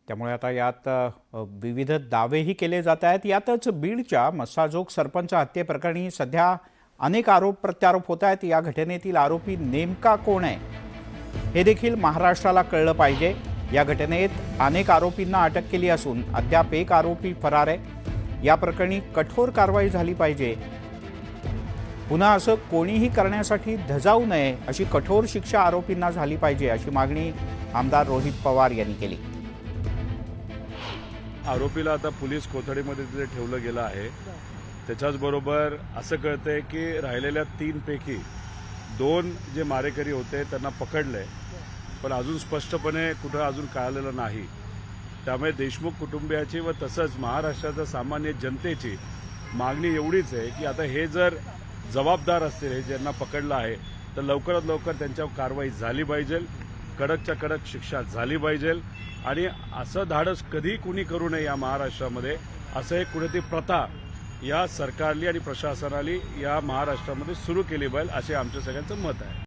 त्यामुळे आता यात विविध दावेही केले जात आहेत। यातच बीडच्या मस्साजोग सरपंच हत्येप्रकरणी सध्या अनेक आरोप प्रत्यारोप होत आहेत। या घटनेतील आरोपी नेमका कोण आहे हे देखील महाराष्ट्राला कळलं पाहिजे। या घटनेत अनेक आरोपींना अटक केली असून अद्याप एक आरोपी फरार आहे। या प्रकरणी कठोर कारवाई झाली पाहिजे। पुन्हा असं कोणीही करण्यासाठी धजावू नये, अशी कठोर शिक्षा आरोपींना झाली पाहिजे, अशी मागणी आमदार रोहित पवार यांनी केली। आरोपीला आता पोलीस कोठडीमध्ये तिथे ठेवलं गेलं आहे। त्याच्याच बरोबर असं कळतंय की राहिलेल्या 3 पैकी 2 जे मारेकरी होते त्यांना पकडलंय, पण अजून स्पष्टपणे कुठं अजून कळलेलं नाही। त्यामुळे देशमुख कुटुंबियाची व तसंच महाराष्ट्राच्या सामान्य जनतेची मागणी एवढीच आहे की आता हे जर जबाबदार असतील, हे ज्यांना पकडलं आहे, तर लवकरात लवकर त्यांच्यावर कारवाई झाली पाहिजे, कडकच्या कडक शिक्षा झाली पाहिजे। आणि असं धाडस कधी कुणी करू नये या महाराष्ट्रामध्ये, असं एक कुठेतरी प्रथा या सरकारली आणि प्रशासनाली या महाराष्ट्रामध्ये सुरू केली पाहिजे, असे आमच्या सगळ्यांचं मत आहे।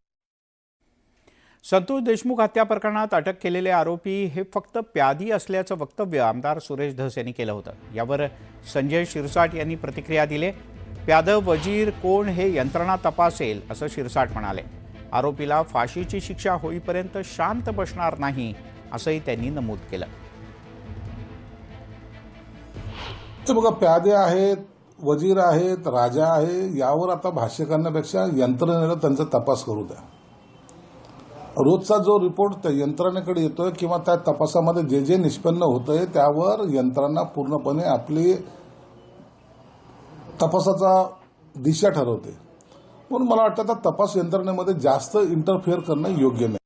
संतोष देशमुख हत्या प्रकरणात अटक केलेले आरोपी हे फक्त प्यादी असल्याचं वक्तव्य आमदार सुरेश धस यांनी केलं होतं। यावर संजय शिरसाट यांनी प्रतिक्रिया दिली। प्याद वजीर कोण हे यंत्रणा तपासेल, असं शिरसाट म्हणाले। आरोपीला फाशीची शिक्षा होईपर्यंत शांत बसणार नाही, असंही त्यांनी नमूद केलं। ते बघा, प्यादे आहेत, वजीर आहेत, राजा आहे, यावर आता भाष्य करण्यापेक्षा यंत्रणेला त्यांचा तपास करू द्या। रोजचा जो रिपोर्ट त्या यंत्रणेकडे येतोय किंवा त्या तपासामध्ये जे जे निष्पन्न होतंय त्यावर यंत्रणा पूर्णपणे आपली तपासाचा दिशा ठरवते। म्हणून मला वाटतं आता तपास यंत्रणेमध्ये जास्त इंटरफेअर करणं योग्य नाही।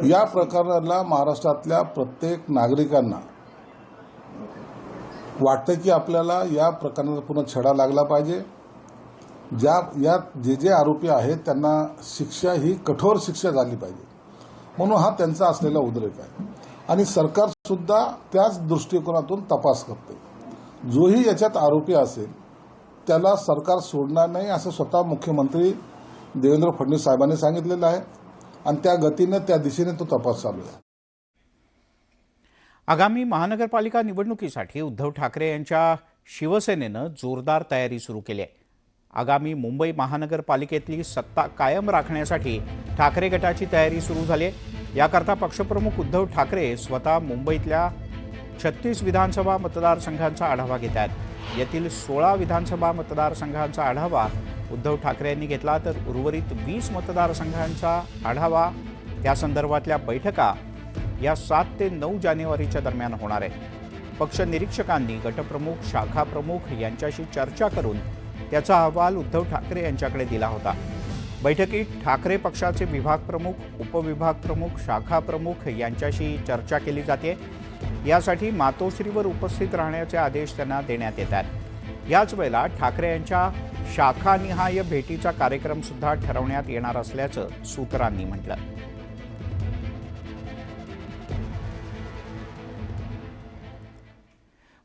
या प्रकरणाला महाराष्ट्रातल्या प्रत्येक नागरिकांना वाटतं की आपल्याला या प्रकरणाचा पुन्हा छडा लागला पाहिजे। यात जे जे आरोपी आहेत त्यांना शिक्षा ही कठोर शिक्षा झाली पाहिजे, म्हणून हा त्यांचा असलेला उद्रेक आहे। आणि सरकार सुद्धा त्याच दृष्टिकोनातून तपास करते। जोही याच्यात आरोपी असेल त्याला सरकार सोडणार नाही, असं स्वतः मुख्यमंत्री देवेंद्र फडणवीस साहेबांनी सांगितलेलं आहे आणि त्या गतीने त्या दिशेने तो तपास चालू आहे। आगामी महानगरपालिका निवडणुकीसाठी उद्धव ठाकरे यांच्या शिवसेनेनं जोरदार तयारी सुरू केली आहे। आगामी मुंबई महानगरपालिकेतली सत्ता कायम राखण्यासाठी ठाकरे गटाची तयारी सुरू झाली आहे। याकरता पक्षप्रमुख उद्धव ठाकरे स्वतः मुंबईतल्या 36 विधानसभा मतदारसंघांचा आढावा घेत आहेत। यातील 16 विधानसभा मतदारसंघांचा आढावा उद्धव ठाकरे यांनी घेतला, तर उर्वरित 20 मतदारसंघांचा आढावा त्या संदर्भातल्या बैठका या 7 ते 9 जानेवारीच्या दरम्यान होणार आहे। पक्ष निरीक्षकांनी गटप्रमुख, शाखाप्रमुख यांच्याशी चर्चा करून त्याचा अहवाल उद्धव ठाकरे यांच्याकडे दिला होता। बैठकीत ठाकरे पक्षाचे विभाग प्रमुख, उपविभाग प्रमुख, शाखा प्रमुख यांच्याशी चर्चा केली जाते। यासाठी मातोश्रीवर उपस्थित राहण्याचे आदेश त्यांना देण्यात येतात। याच वेळेला ठाकरे यांच्या शाखानिहाय भेटीचा कार्यक्रम सुद्धा ठरवण्यात येणार असल्याचं सूत्रांनी म्हटलं।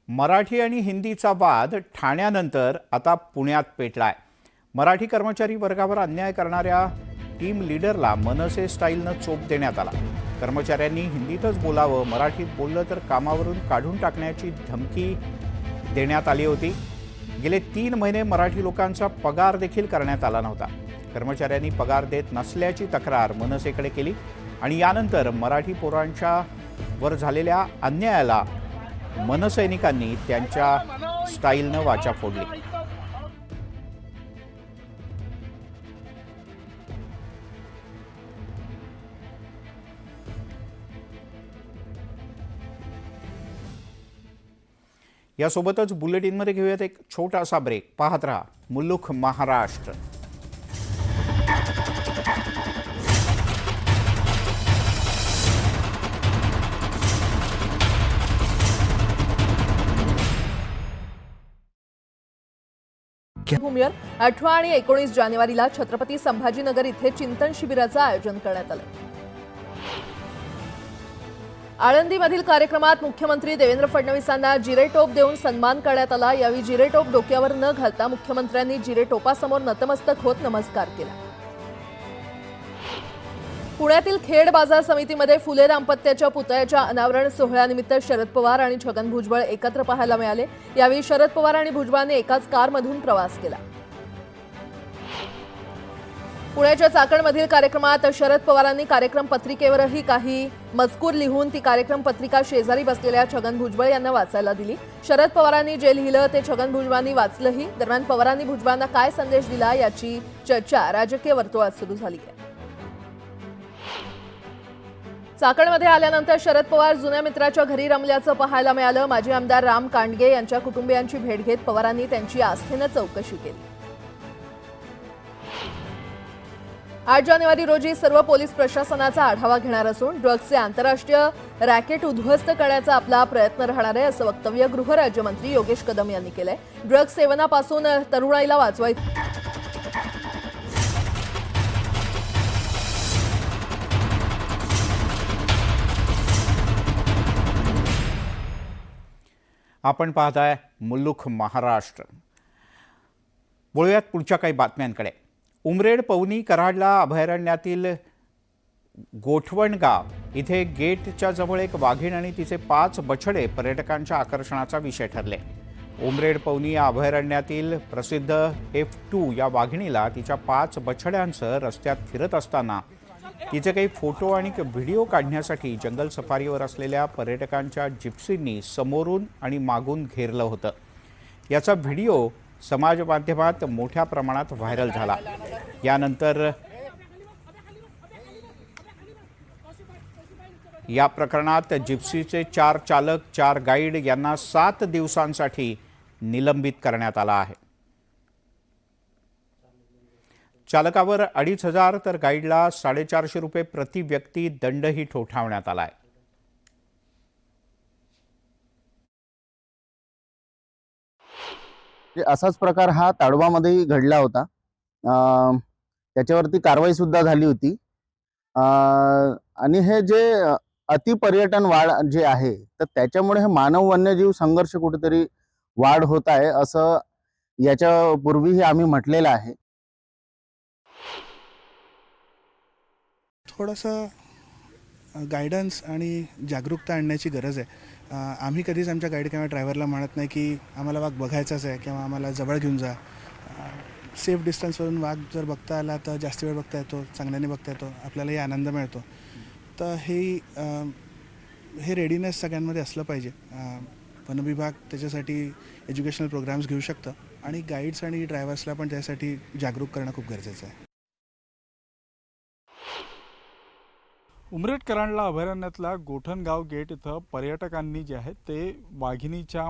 मराठी आणि हिंदीचा वाद ठाण्यानंतर आता पुण्यात पेटलाय। मराठी कर्मचारी वर्गावर अन्याय करणाऱ्या टीम लीडरला मनसे स्टाईलनं चोप देण्यात आला। कर्मचाऱ्यांनी हिंदीतच बोलावं, मराठीत बोललं तर कामावरून काढून टाकण्याची धमकी देण्यात आली होती। गेले 3 महिने मराठी लोकांचा पगार देखील करण्यात आला नव्हता। कर्मचाऱ्यांनी पगार देत नसल्याची तक्रार मनसेकडे केली आणि यानंतर मराठी पोरांच्या वर झालेल्या अन्यायाला मनसैनिकांनी त्यांच्या स्टाईलनं वाचा फोडली। यासोबतच बुलेटिनमध्ये घेऊयात एक छोटासा ब्रेक। पाहत रहा मुल्लुख महाराष्ट्र। भूमीवर 18 आणि 19 जानेवारीला छत्रपती संभाजीनगर इथे चिंतन शिबिराचं आयोजन करण्यात आलं। आळंदीमधील कार्यक्रमात मुख्यमंत्री देवेंद्र फडणवीसांना जिरेटोप देऊन सन्मान करण्यात आला। यावेळी जिरेटोप डोक्यावर न घालता मुख्यमंत्र्यांनी जिरेटोपासमोर नतमस्तक होत नमस्कार केला। पुण्यातील खेड बाजार समितीमध्ये फुले दाम्पत्याच्या पुतळ्याच्या अनावरण सोहळ्यानिमित्त शरद पवार आणि छगन भुजबळ एकत्र पाहायला मिळाले। यावेळी शरद पवार आणि भुजबळांनी एकाच कारमधून प्रवास केला। पुण्याच्या चाकणमधील कार्यक्रमात शरद पवारांनी कार्यक्रम पत्रिकेवरही काही मजकूर लिहून ती कार्यक्रम पत्रिका शेजारी बसलेल्या छगन भुजबळ यांना वाचायला दिली। शरद पवारांनी जे लिहिलं ते छगन भुजबळांनी वाचलंही। दरम्यान पवारांनी भुजबळांना काय संदेश दिला याची चर्चा राजकीय वर्तुळात सुरू झाली आहे। चाकणमध्ये आल्यानंतर शरद पवार जुन्या मित्राच्या घरी रमल्याचं पाहायला मिळालं। माजी आमदार राम कांडगे यांच्या कुटुंबियांची भेट घेत पवारांनी त्यांची आस्थेनं चौकशी केली। 8 जानेवारी रोजी सर्व पोलीस प्रशासनाचा आढावा घेणार असून ड्रग्जचे आंतरराष्ट्रीय रॅकेट उद्ध्वस्त करण्याचा आपला प्रयत्न राहणार आहे असं वक्तव्य गृहराज्यमंत्री योगेश कदम यांनी केलंय। ड्रग्ज सेवनापासून तरुणाईला वाचवायचं आपण पाहताय मुल्लुख महाराष्ट्र। वळूयात पुढच्या काही बातम्यांकडे। उमरेड पवनी कराडला अभयारण्यातील गोठवण गाव इथे गेटच्या जवळ एक वाघीण आणि तिचे 5 बछडे पर्यटकांच्या आकर्षणाचा विषय ठरले। उमरेड पवनी या अभयारण्यातील प्रसिद्ध F2 या वाघिणीला तिच्या 5 बछड्यांसह रस्त्यात फिरत असताना तिचे काही फोटो आणि व्हिडिओ काढण्यासाठी जंगल सफारीवर असलेल्या पर्यटकांच्या जिप्सींनी समोरून आणि मागून घेरलं होतं। याचा व्हिडिओ समाज माध्यमात मोठ्या प्रमाणात व्हायरल झाला। यानंतर या प्रकरणात जिप्सीचे 4 चालक 4 गाईड यांना 7 दिवसांसाठी निलंबित करण्यात आला आहे। चालकावर 2,500 तर गाईडला 450 रुपये प्रति व्यक्ती दंडही ठोठावण्यात आला आहे। असाच प्रकार हा ताडोबामध्येही घडला होता। त्याच्यावरती कारवाई सुद्धा झाली होती। आणि हे जे अतिपर्यटन वाढ जे आहे तर त्याच्यामुळे हे मानव वन्यजीव संघर्ष कुठेतरी वाढ होत आहे असं याच्यापूर्वीही आम्ही म्हटलेलं आहे। थोडंसं गायडन्स आणि जागरूकता आणण्याची गरज आहे। आम्ही कधीच आमच्या गाईड किंवा ड्रायव्हरला म्हणत नाही की आम्हाला वाघ बघायचाच आहे किंवा आम्हाला जवळ घेऊन जा। सेफ डिस्टन्सवरून वाघ जर बघता आला तर जास्त वेळ बघता येतो, चांगल्याने बघता येतो, आपल्यालाही आनंद मिळतो। तर हे रेडीनेस सगळ्यांमध्ये असलं पाहिजे। वन विभाग त्याच्यासाठी एज्युकेशनल प्रोग्राम्स घेऊ शकतं आणि गाईड्स आणि ड्रायव्हर्सला पण त्यासाठी जागरूक करणं खूप गरजेचं आहे। उमरेड कराडला अभयारण्यातल्या गोठणगाव गेट इथं पर्यटकांनी जे आहे ते वाघिणीच्या